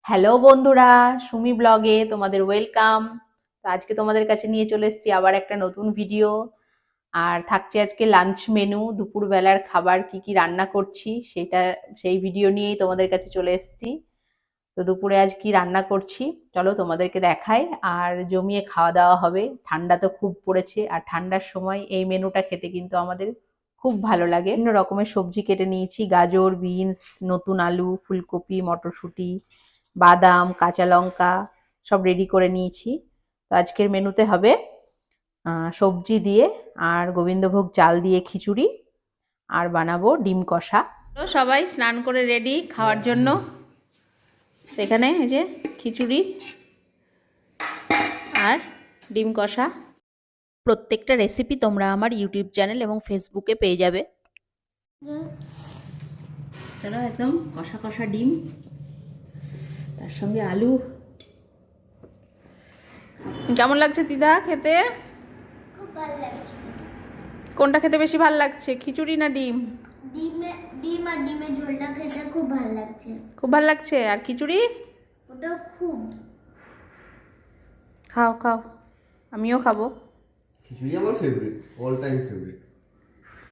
Hello বন্ধুরা, সুমি ব্লগে তোমাদের ওয়েলকাম। তো আজকে তোমাদের কাছে নিয়ে চলে এসেছি আবার একটা নতুন ভিডিও। আর থাকছে আজকে লাঞ্চ মেনু, দুপুরবেলার খাবার কি কি রান্না করছি সেই ভিডিও নিয়েই তোমাদের কাছে চলে এসেছি। তো দুপুরে আজ কি রান্না করছি চলো তোমাদেরকে দেখাই। আর জমিয়ে খাওয়া দাওয়া হবে, ঠান্ডা তো খুব পড়েছে, আর ঠান্ডার সময় এই মেনুটা খেতে কিন্তু আমাদের খুব ভালো লাগে। বিভিন্ন রকমের সবজি কেটে নিয়েছি, গাজর, বিনস, নতুন আলু, ফুলকপি, মটরশুঁটি, বাদাম, কাঁচা লঙ্কা সব রেডি করে নিয়েছি। তো আজকের মেনুতে হবে সবজি দিয়ে আর গোবিন্দভোগ চাল দিয়ে খিচুড়ি, আর বানাবো ডিম কষা। তো সবাই স্নান করে রেডি খাওয়ার জন্য। এখানে এই যে খিচুড়ি আর ডিম কষা। প্রত্যেকটা রেসিপি তোমরা আমার ইউটিউব চ্যানেল এবং ফেসবুকে পেয়ে যাবে। চলো, একদম কষা কষা ডিম, তার সঙ্গে আলু। কেমন লাগছে দিদা খেতে? খুব ভালো লাগছে। কোনটা খেতে বেশি ভালো লাগছে, খিচুড়ি না ডিম? ডিম আর ডিমের ঝোলটা খেতে খুব ভালো লাগছে। খুব ভালো লাগছে। আর খিচুড়ি? ওটা খুব। খাও খাও, আমিও খাবো। খিচুড়ি আমার ফেভারিট, অল টাইম ফেভারিট।